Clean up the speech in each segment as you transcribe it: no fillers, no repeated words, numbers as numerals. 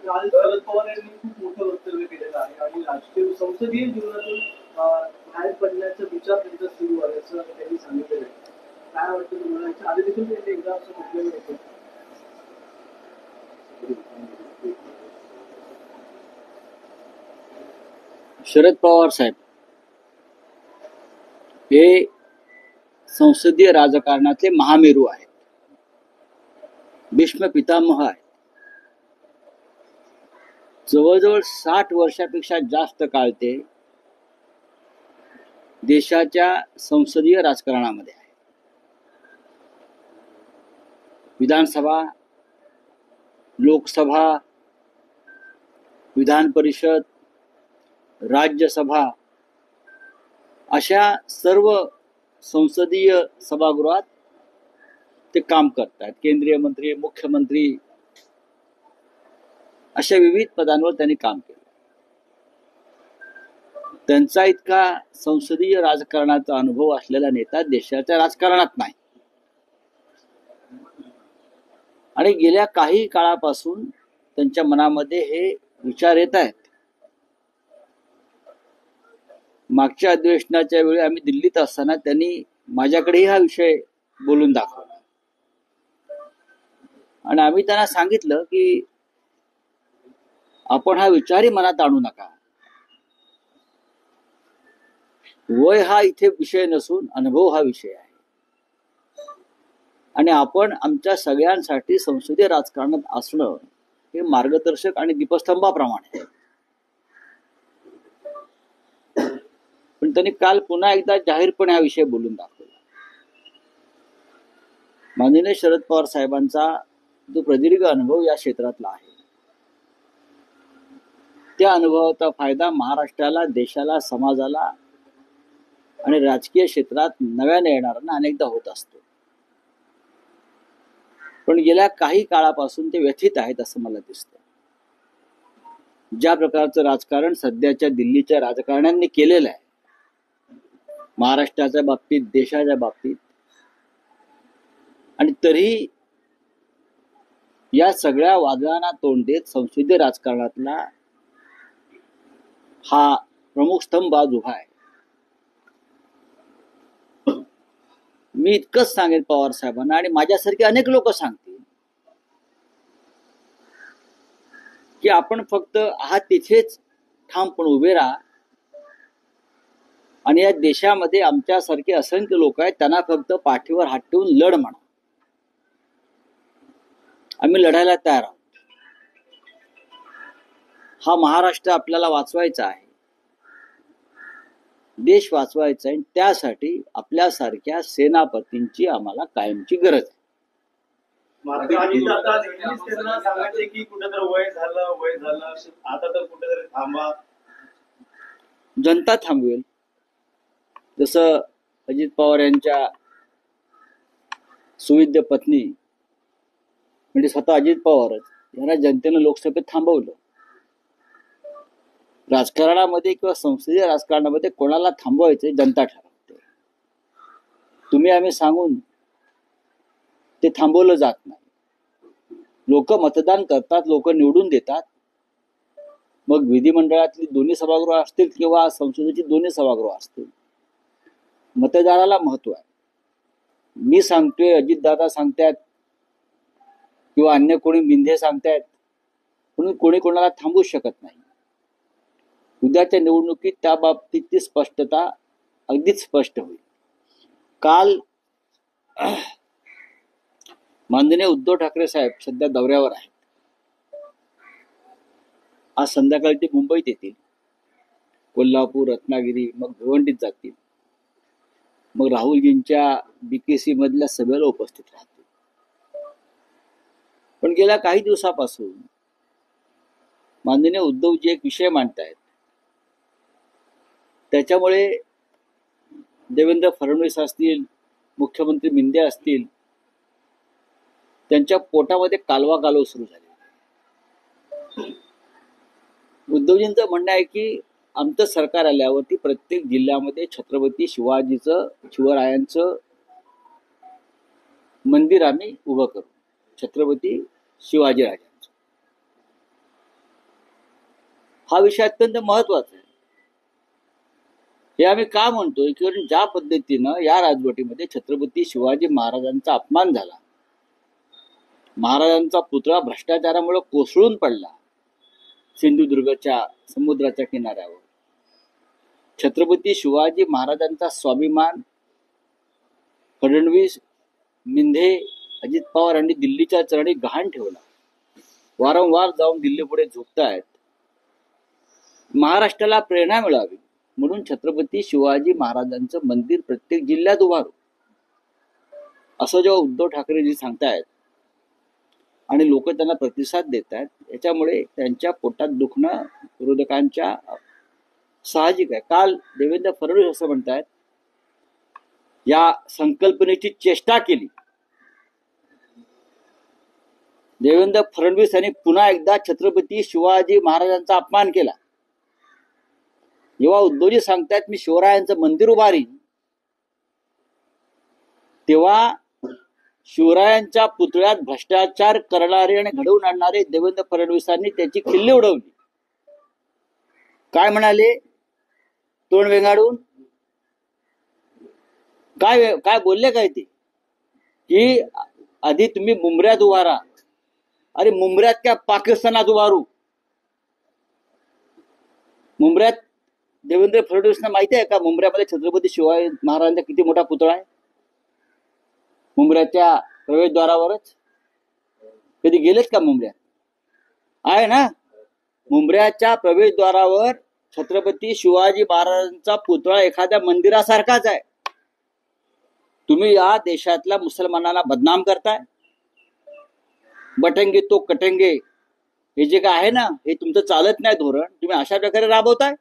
काल शरद पवार यांनी खूप मोठं वक्तव्य केलेलं आहे आणि राजकीय संसदीय जीवनातून बाहेर पडण्याचा विचार त्यांचा सुरू आहे असं त्यांनी सांगितलेलं आहे. काय वाटतं तुम्हाला? याच्या आधी देखील त्यांनी एकदा असं म्हटलेलं होतं. शरद पवार साहेब हे संसदीय राजकारणातले महामेरू आहेत, भीष्म पितामह आहेत. जवळजवळ 60 वर्षापेक्षा जास्त काळ ते देशाच्या संसदीय राजकारणामध्ये आहे. विधानसभा, लोकसभा, विधान परिषद, राज्यसभा अशा सर्व संसदीय सभागृहात ते काम करतात. केंद्रीय मंत्री, मुख्यमंत्री अशा विविध पदांवर त्यांनी काम केलं. त्यांचा इतका संसदीय राजकारणाचा अनुभव असलेला नेता देशाच्या राजकारणात नाही. आणि गेल्या काही काळापासून त्यांच्या मनामध्ये हे विचार येत आहेत. मागच्या अधिवेशनाच्या वेळी आम्ही दिल्लीत असताना त्यांनी माझ्याकडेही हा विषय बोलून दाखवला आणि आम्ही त्यांना सांगितलं की आपण हा विचारही मनात आणू नका. वय हा इथे विषय नसून अनुभव हा विषय आहे आणि आपण आमच्या सगळ्यांसाठी संसदीय राजकारणात असणं हे मार्गदर्शक आणि दीपस्तंभाप्रमाणे आहे. पण त्यांनी काल पुन्हा एकदा जाहीरपणे हा विषय बोलून दाखवला. माननीय शरद पवार साहेबांचा जो प्रदीर्घ अनुभव या क्षेत्रातला आहे, त्या अनुभवाचा फायदा महाराष्ट्राला, देशाला, समाजाला आणि राजकीय क्षेत्रात नव्याने येणाऱ्यांना अनेकदा होत असतो. पण गेल्या काही काळापासून ते व्यथित आहेत असं मला दिसतं. ज्या प्रकारचं राजकारण सध्याच्या दिल्लीच्या राजकारण्यांनी केलेलं आहे महाराष्ट्राच्या बाबतीत, देशाच्या बाबतीत, आणि तरी या सगळ्या वादळांना तोंड देत संसदीय राजकारणातला हा प्रमुख स्तंभ आज उभा आहे. मी इतकंच सांगेन पवार साहेबांना आणि माझ्यासारखे अनेक लोक सांगतील की आपण फक्त आहात तिथेच ठामपणे उभे राहा आणि या देशामध्ये आमच्यासारखे असंख्य लोक आहेत, त्यांना फक्त पाठीवर हात ठेवून लढ म्हणा. आम्ही लढायला तयार आहोत. हा महाराष्ट्र आपल्याला वाचवायचा आहे, देश वाचवायचा आहे. त्यासाठी आपल्यासारख्या सेनापतींची आम्हाला कायमची गरज आहे. की कुठेतरी वय झालं आता तर कुठेतरी थांबा. जनता थांबवेल. जसं अजित पवार यांच्या सुविद्य पत्नी म्हणजे स्वतः अजित पवारच यांना जनतेनं लोकसभेत थांबवलं. राजकारणामध्ये किंवा संसदीय राजकारणामध्ये कोणाला थांबवायचे जनता ठरवते. तुम्ही आम्ही सांगून ते थांबवलं जात नाही. लोक मतदान करतात, लोक निवडून देतात. मग विधिमंडळातली दोन्ही सभागृह असतील किंवा संसदेची दोन्ही सभागृह असतील, मतदाराला महत्व आहे. मी सांगतोय, अजितदादा सांगतायत किंवा अन्य कोणी मिंधे सांगतायत, म्हणून कोणी कोणाला थांबवू शकत नाही. उद्याच्या निवडणुकीत त्या बाबतीतली स्पष्टता अगदीच स्पष्ट होईल. काल माननीय उद्धव ठाकरे साहेब सध्या दौऱ्यावर आहेत. आज संध्याकाळी ते मुंबईत येतील, कोल्हापूर, रत्नागिरी, मग भिवंडीत जातील, मग राहुलजींच्या BKC मधल्या सभेला उपस्थित राहतील. पण गेल्या काही दिवसापासून माननीय उद्धवजी एक विषय मांडतायत. त्याच्यामुळे देवेंद्र फडणवीस असतील, मुख्यमंत्री मिंदे असतील, त्यांच्या पोटामध्ये कालवा कालव सुरू झाले. उद्धवजींचं म्हणणं आहे की आमचं सरकार आल्यावरती प्रत्येक जिल्ह्यामध्ये छत्रपती शिवरायांचं मंदिर आम्ही उभं करू, छत्रपती शिवाजीराजांचं. हा विषय अत्यंत महत्वाचा आहे. हे आम्ही का म्हणतोय की ज्या पद्धतीनं या राजवटीमध्ये छत्रपती शिवाजी महाराजांचा अपमान झाला, महाराजांचा पुतळा भ्रष्टाचारामुळे कोसळून पडला सिंधुदुर्गच्या समुद्राच्या किनाऱ्यावर, छत्रपती शिवाजी महाराजांचा स्वाभिमान फडणवीस, मिंधे, अजित पवार यांनी दिल्लीच्या चरणी गहाण ठेवला. वारंवार जाऊन दिल्ली पुढे झुकतायत. महाराष्ट्राला प्रेरणा मिळावी म्हणून छत्रपती शिवाजी महाराजांचं मंदिर प्रत्येक जिल्ह्यात उभारू असं जेव्हा उद्धव ठाकरेजी सांगतायत आणि लोक त्यांना प्रतिसाद देत आहेत, याच्यामुळे त्यांच्या पोटात दुखणं विरोधकांच्या साहजिक आहे. काल देवेंद्र फडणवीस असं म्हणतायत, या संकल्पनेची चेष्टा केली. देवेंद्र फडणवीस यांनी पुन्हा एकदा छत्रपती शिवाजी महाराजांचा अपमान केला. जेव्हा उद्धवजी सांगतायत मी शिवरायांचं मंदिर उभारीन, तेव्हा शिवरायांच्या पुतळ्यात भ्रष्टाचार करणारे आणि घडवून आणणारे देवेंद्र फडणवीसांनी त्याची खिल्ली उडवली. काय म्हणाले तोंड वेंगाडून? काय बोलले काय ते की आधी तुम्ही मुंबऱ्यात उभारा. अरे मुंबऱ्यात क्या पाकिस्तानात उभारू? मुंबऱ्यात देवेंद्र फडणवीसना माहिती आहे का मुंबऱ्यामध्ये छत्रपती शिवाजी महाराजांचा किती मोठा पुतळा आहे? मुंबऱ्याच्या प्रवेशद्वारावरच. कधी गेलेत का मुंबऱ्यात? आहे ना, मुंबऱ्याच्या प्रवेशद्वारावर छत्रपती शिवाजी महाराजांचा पुतळा एखाद्या मंदिरासारखाच आहे. तुम्ही या देशातल्या मुसलमानांना बदनाम करताय. बटेंगे तो कटेंगे हे जे काय आहे ना, हे तुमचं चालत नाही धोरण. तुम्ही अशा प्रकारे राबवताय.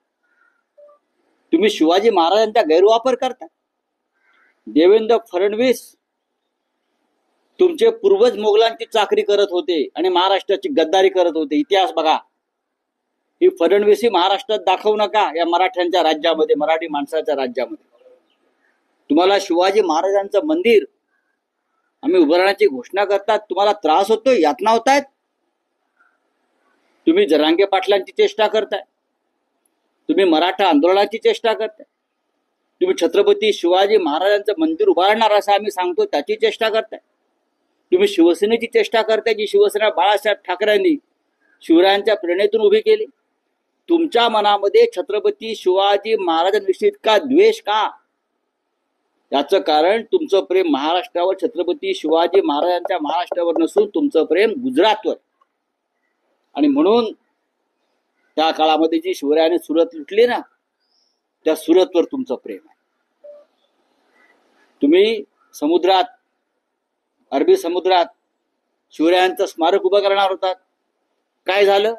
तुम्ही शिवाजी महाराजांचा गैरवापर करताय. देवेंद्र फडणवीस तुमचे पूर्वज मोगलांची चाकरी करत होते आणि महाराष्ट्राची गद्दारी करत होते. इतिहास बघा. ही फडणवीसी महाराष्ट्रात दाखवू नका. या मराठ्यांच्या राज्यामध्ये, मराठी माणसाच्या राज्यामध्ये तुम्हाला शिवाजी महाराजांचं मंदिर आम्ही उभारण्याची घोषणा करतात, तुम्हाला त्रास होतोय, यातना होतायत. तुम्ही जरांगे पाटलांची चेष्टा करताय. तुम्ही मराठा आंदोलनाची चेष्टा करताय. तुम्ही छत्रपती शिवाजी महाराजांचं मंदिर उभारणार असं आम्ही सांगतो त्याची चेष्टा करताय. तुम्ही शिवसेनेची चेष्टा करताय, जी शिवसेना बाळासाहेब ठाकरेंनी शिवरायांच्या प्रेरणेतून उभी केली. तुमच्या मनामध्ये छत्रपती शिवाजी महाराजांविषयी इतका द्वेष का? याचं कारण तुमचं प्रेम महाराष्ट्रावर, छत्रपती शिवाजी महाराजांच्या महाराष्ट्रावर नसून तुमचं प्रेम गुजरातवर. आणि म्हणून त्या काळामध्ये जी शिवरायाने सुरत लुटली ना, त्या सुरतवर तुमचं प्रेम आहे. तुम्ही समुद्रात, अरबी समुद्रात शिवरायांचं स्मारक उभं करणार होतात. काय झालं?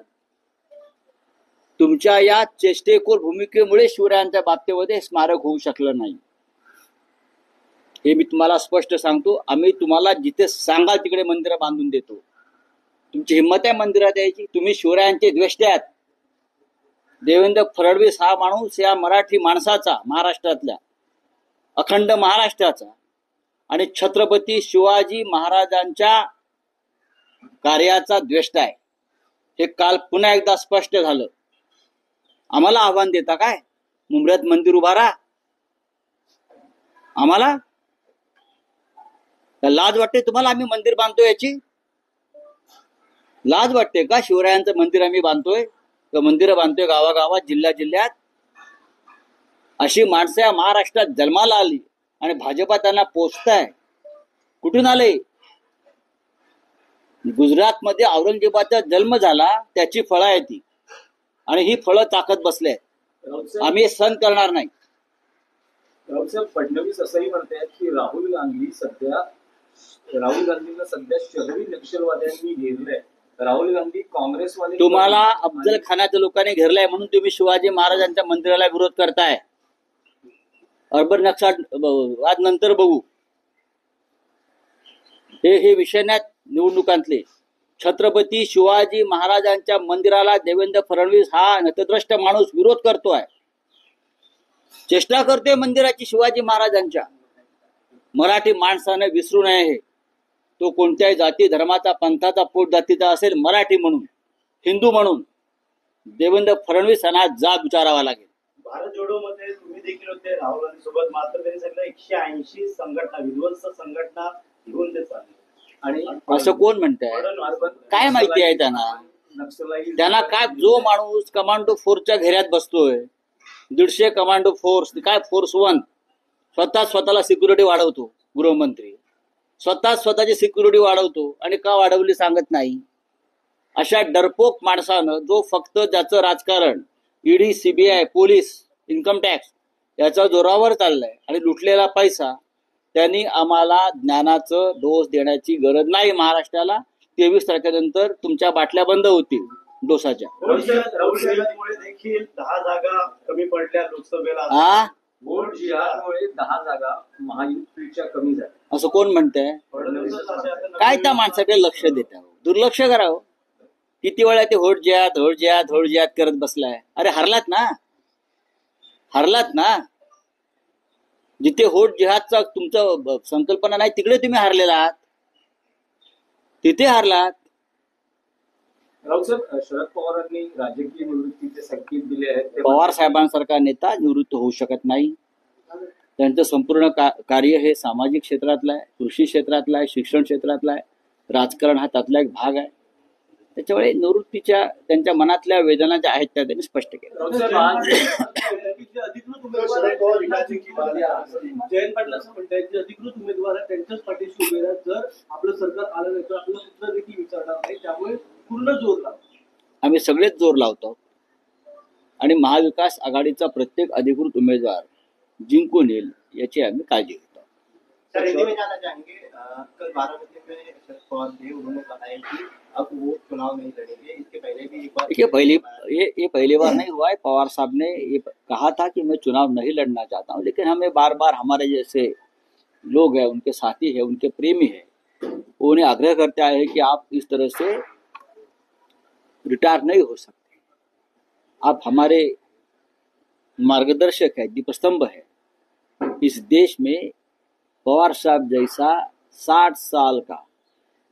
तुमच्या या चेष्टेखोर भूमिकेमुळे शिवरायांच्या बाबतीमध्ये स्मारक होऊ शकलं नाही. हे मी तुम्हाला स्पष्ट सांगतो. आम्ही तुम्हाला जिथे सांगाल तिकडे मंदिरं बांधून देतो. तुमची हिंमत आहे मंदिरात यायची? तुम्ही शिवरायांचे द्वेष्टे आहात. देवेंद्र फडणवीस हा माणूस या मराठी माणसाचा, महाराष्ट्रातल्या अखंड महाराष्ट्राचा आणि छत्रपती शिवाजी महाराजांच्या कार्याचा द्वेष्ट आहे. हे काल पुन्हा एकदा स्पष्ट झालं. आम्हाला आव्हान देता काय? मुंबऱ्यात मंदिर उभारा. आम्हाला लाज वाटते तुम्हाला? आम्ही मंदिर बांधतोय याची लाज वाटते का? शिवरायांचं मंदिर आम्ही बांधतोय, मंदिरं बांधतोय गावागावात, जिल्ह्या जिल्ह्यात. अशी माणसं या महाराष्ट्रात जन्माला आली आणि भाजपा त्यांना पोचताय. कुठून आले? गुजरातमध्ये औरंगजेबाचा जन्म झाला, त्याची फळं आहे ती, आणि ही फळं चाकत बसले. आम्ही सहन करणार नाही. रावसाहेब फडणवीस असंही म्हणतात की राहुल गांधींना सध्या शहरी नक्षलवाद्यांनी घेरलंय. राहुल गांधी काँग्रेसवाले. तुम्हाला अफजल खानाच्या लोकांनी घेरलंय म्हणून तुम्ही शिवाजी महाराजांच्या मंदिराला विरोध करताय. अर्बन नक्षलवाद नंतर बघू. हे विषय नाहीत निवडणुकांतले. छत्रपती शिवाजी महाराजांच्या मंदिराला देवेंद्र फडणवीस हा नतद्रष्ट माणूस विरोध करतोय, चेष्टा करतोय मंदिराची शिवाजी महाराजांच्या. मराठी माणसाने विसरू नये हे. तो कोणत्याही जाती धर्माचा, पंथाचा, पोट जातीचा असेल, मराठी म्हणून, हिंदू म्हणून देवेंद्र फडणवीस यांना जाब विचारावा लागेल. भारत जोडो मध्ये तुम्ही देखील होते राहुल गांधी सोबत, मात्र त्यांनी सांगितलं 180 संघटना विध्वंस संघटना घेऊन ते चालले. आणि असं कोण म्हणतंय? काय माहिती आहे त्यांना? नक्षलाईट त्यांना काय, जो माणूस कमांडो फोर्सच्या घेऱ्यात बसतोय, 150 कमांडो फोर्स, काय फोर्स वन, स्वतःला सिक्युरिटी वाढवतो गृहमंत्री, स्वतःची सिक्युरिटी वाढवतो आणि का वाढवली सांगत नाही. अशा डरपोक माणसानं, जो फक्त ज्याचं राजकारण ED, CBI, police, income tax याच्या जोरावर चाललंय आणि लुटलेला पैसा, त्यांनी आम्हाला ज्ञानाचं डोस देण्याची गरज नाही. महाराष्ट्राला 23 तारखेनंतर तुमच्या बाटल्या बंद होतील डोसाच्या. राहुल गांधीमुळे देखील 10 जागा कमी पडल्या लोकसभेला. हा, वोट जिहादमुळे 10 जागा महायुतीच्या कमी झाल्या असं कोण म्हणतंय? काय त्या माणसाकडे लक्ष देत आहो? दुर्लक्ष करावं. किती वेळा ते होट जिहाद करत बसलाय. अरे हरलात ना. जिथे होट जिहादचा तुमचं संकल्पना नाही तिकडे तुम्ही हरलेला आहात, तिथे हरलात. राऊसाहेब, शरद पवारांनी राजकीय निवृत्तीचे संकेत दिले आहेत. पवार साहेबांसारखा नेता निवृत्त होऊ शकत नाही. त्यांचं संपूर्ण कार्य हे सामाजिक क्षेत्रातलं आहे, कृषी क्षेत्रातलं आहे, शिक्षण क्षेत्रातलं आहे, राजकारण हा त्यातला एक भाग आहे. त्याच्यामुळे निवृत्तीच्या त्यांच्या मनातल्या वेदना ज्या आहेत त्या त्यांनी स्पष्ट केल्या. राऊसाहेब, आज अधिकृत उमेदवार जयंत पाटील असं म्हणतात, जे अधिकृत उमेदवार आहेत त्यांच्याच पाठीशी उभे राहत. जर आपलं सरकार आलं नाही तर आपलं सूत्र देखील विचारणार नाही. त्यामुळे पूर्ण जोर लावतो. आम्ही सगळेच जोर लावतो आणि महाविकास आघाडीचा प्रत्येक अधिकृत उमेदवार जिंकून येईल याची आम्ही काळजी घेतो. सर, हिंदी में जानना चाहेंगे, कल बारामती में शरद पवार थे, उन्होंने बताया कि अब वो चुनाव नहीं लड़ेंगे. इसके पहले भी एक बार देखिए, पहली बार नहीं हुआ है. पवार साहब ने ये कहा था कि मैं चुनाव नहीं लड़ना चाहता हूं, लेकिन हमें बार बार हमारे जैसे लोग हैं, उनके साथी हैं, उनके प्रेमी हैं, उन्हें आग्रह करते आए हैं कि आप इस तरह से रिटायर नहीं हो सकते. आप हमारे मार्गदर्शक है, दीपस्तंभ है. इस देश में पवार साहब जैसा 60 साल का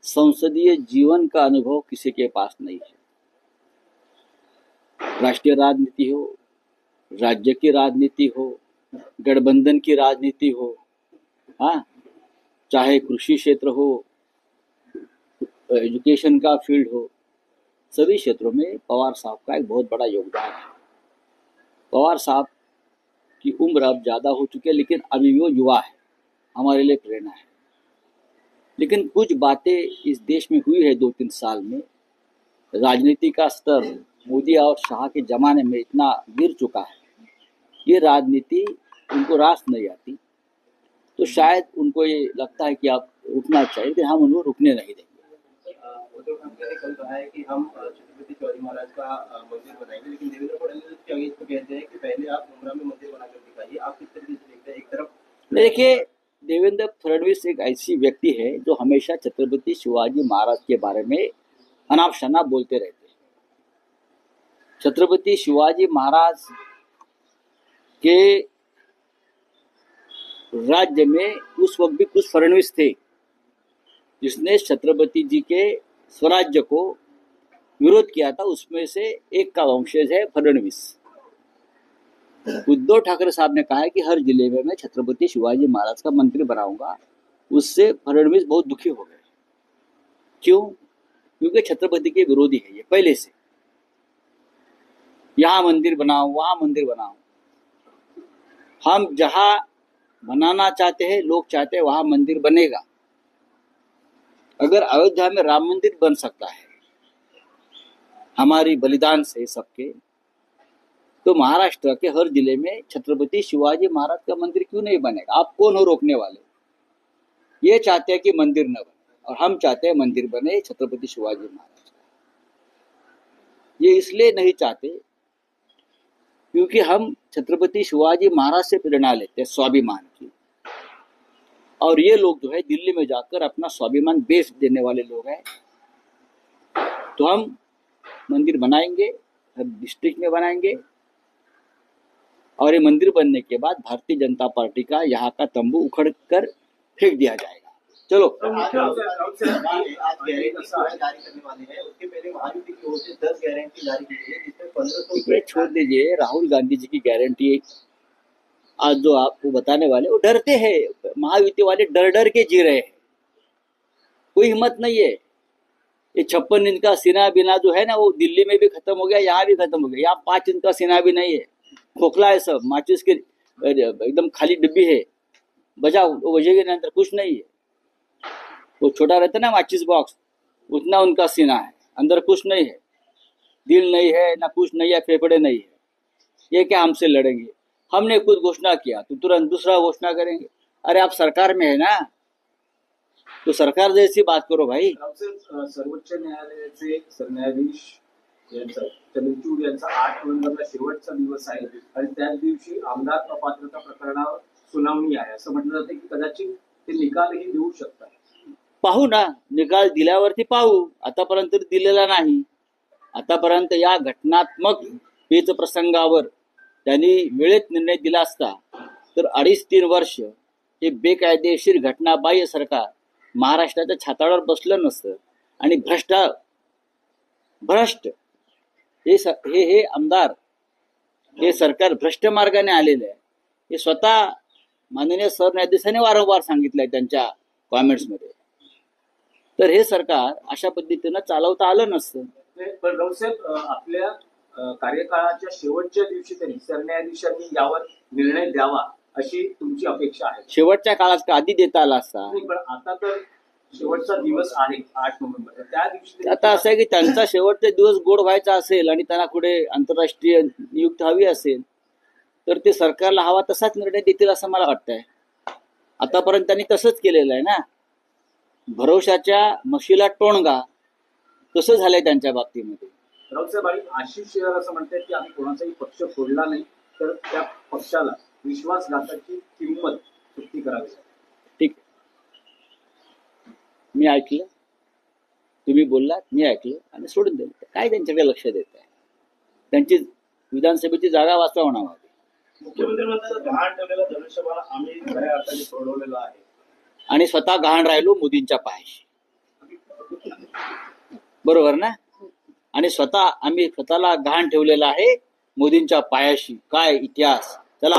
संसदीय जीवन का अनुभव किसी के पास नहीं है. राष्ट्रीय राजनीति हो, राज्य की राजनीति हो, गठबंधन की राजनीति हो, हाँ, चाहे कृषि क्षेत्र हो, एजुकेशन का फील्ड हो, सभी क्षेत्रों में पवार साहब का एक बहुत बड़ा योगदान है. पवार साहब की उम्र अब ज़्यादा हो चुकी है, लेकिन अभी वो युवा है, हमारे लिए प्रेरणा है. लेकिन कुछ बातें इस देश में हुई है 2-3 साल में. राजनीति का स्तर मोदी और शाह के ज़माने में इतना गिर चुका है, ये राजनीति उनको रास नहीं आती. तो शायद उनको ये लगता है कि आप रुकना चाहिए, लेकिन हम उनको रुकने नहीं देंगे. उद्धव ठाकरे ने कल कहा है कि हम छत्रपति शिवाजी महाराज का मंदिर बनाएंगे, लेकिन देवेंद्र फडणवीस तो कहते हैं कि पहले आप उमरा में मंदिर बनाकर दिखाइए. आप किस तरीके से देखते हैं? एक तरफ देखिए, देवेंद्र फडणवीस एक ऐसी व्यक्ति है जो हमेशा छत्रपति शिवाजी महाराज के बारे में अनाप शनाप बोलते रहते हैं. छत्रपति शिवाजी महाराज के राज्य में उस वक्त भी कुछ फडणवीस थे जिसने छत्रपति जी के स्वराज्य को विरोध किया था. उसमें से एक का वंशज है फडणवीस. उद्धव ठाकरे साहब ने कहा है कि हर जिले में मैं छत्रपति शिवाजी महाराज का मंदिर बनाऊंगा. उससे फडणवीस बहुत दुखी हो गए. क्यों? क्योंकि छत्रपति के विरोधी है ये पहले से. यहाँ मंदिर बनाओ, वहां मंदिर बनाओ. हम जहां बनाना चाहते हैं, लोग चाहते हैं वहां मंदिर बनेगा. अगर अयोध्या में राम मंदिर बन सकता है हमारी बलिदान से सबके, तो महाराष्ट्र के हर जिले में छत्रपति शिवाजी महाराज का मंदिर क्यों नहीं बनेगा? आप कौन हो रोकने वाले? ये चाहते हैं कि मंदिर न बने और हम चाहते हैं मंदिर बने छत्रपति शिवाजी महाराज का. ये इसलिए नहीं चाहते क्योंकि हम छत्रपति शिवाजी महाराज से प्रेरणा लेते हैं स्वाभिमान की, और ये लोग जो है दिल्ली में जाकर अपना स्वाभिमान बेच देने वाले लोग हैं. तो हम मंदिर बनाएंगे, हर डिस्ट्रिक्ट में बनाएंगे, और ये मंदिर बनने के बाद भारतीय जनता पार्टी का यहाँ का तंबू उखड़ कर फेंक दिया जाएगा. चलो, आज गारंटी जारी करने वाले हैं. उसके पहले महायुति की ओर से 10 गारंटी जारी की गई है, जिसमें ये छोड़ दीजिए, राहुल गांधी जी की गारंटी है। आज जो आपको बताने वाले वो डरते हैं, महायुति वाले डर डर के जी रहे हैं, कोई हिम्मत नहीं है। ये 56 इंच का सीना बिना जो है ना, वो दिल्ली में भी खत्म हो गया, यहाँ भी खत्म हो गया। यहाँ 5 इंच का सीना भी नहीं है, खोखला है सब, माचिस के एकदम खाली डिब्बी है, बजाओ वो बजेगी नहीं, अंदर कुछ नहीं है। वो छोटा रहता है ना माचिस बॉक्स, उतना उनका सीना है, अंदर कुछ नहीं है, दिल नहीं है ना कुछ नहीं है, फेफड़े नहीं है। ये क्या हमसे लड़ेंगे? हमने कुछ घोषणा किया तो तुरंत दूसरा घोषणा करेंगे। अरे आप सरकार में है ना, तो सरकार जैसी बात करो भाई। सर्वोच्च न्यायालयाचे सरन्यायाधीश यांचा चंद्रचूड यांचा 8 नोव्हेंबरला शेवटचा दिवस आहे आणि त्याच दिवशी आमदार अपात्रता प्रकरणावर सुनावणी आहे, असं म्हटलं जाते की कदाचित ते निकालही देऊ शकतात. पाहू ना, निकाल दिल्यावरती पाहू. आतापर्यंत दिलेला नाही. आतापर्यंत या घटनात्मक पेच प्रसंगावर त्यांनी वेळेत निर्णय दिला असता तर 2.5-3 वर्ष हे बेकायदेशीर घटनाबाह्य सरकार महाराष्ट्राच्या छाताडावर बसलं नसतं. आणि भ्रष्ट हे आमदार, हे सरकार भ्रष्ट मार्गाने आलेलं आहे. हे स्वतः माननीय सरन्यायाधीशांनी वारंवार सांगितलंय त्यांच्या कॉमेंट्समध्ये. तर हे सरकार अशा पद्धतीनं चालवता आलं नसतं. पण राऊसाहेब, आपल्या कार्यकाळाच्या शेवटच्या दिवशी तरी सरन्यायाधीशांनी यावर निर्णय द्यावा अशी तुमची अपेक्षा आहे? शेवटच्या काळात का आधी देता आला असता? पण आता तर शेवटचा दिवस आहे 8 नोव्हेंबर, त्या दिवशी आता असं आहे की त्यांचा शेवटचा दिवस गोड व्हायचा असेल आणि त्यांना कुठे आंतरराष्ट्रीय नियुक्ती हवी असेल तर ते सरकारला हवा तसाच निर्णय देतील असं मला वाटतंय. आतापर्यंत त्यांनी तसंच केलेलं आहे ना. भरोशाच्या म्हशीला टोणगा तसं झालंय त्यांच्या बाबतीमध्ये. राऊसाहेब, आणि आशिष शेलार असं म्हणतात की आम्ही कोणाचाही पक्ष फोडला नाही, तर त्या पक्षाला विश्वासघाताची किंमत चुकती करावी लागते. ठीक, मी ऐकलं, तुम्ही बोललात, मी ऐकलं आणि सोडून दिलं. काय त्यांच्याकडे लक्ष देत आहे? त्यांची विधानसभेची जागा वाचवणार हवी. मुख्यमंत्री म्हणतात गहाण ठेवलेला धनुष्यबाण आम्ही खऱ्या अर्थाने सोडवलेला आहे आणि स्वतः गहाण राहिलो मोदींच्या पायाशी. बरोबर ना? आणि आम्ही स्वतःला गहाण ठेवलेला आहे मोदींच्या पायाशी. काय इतिहास! चला.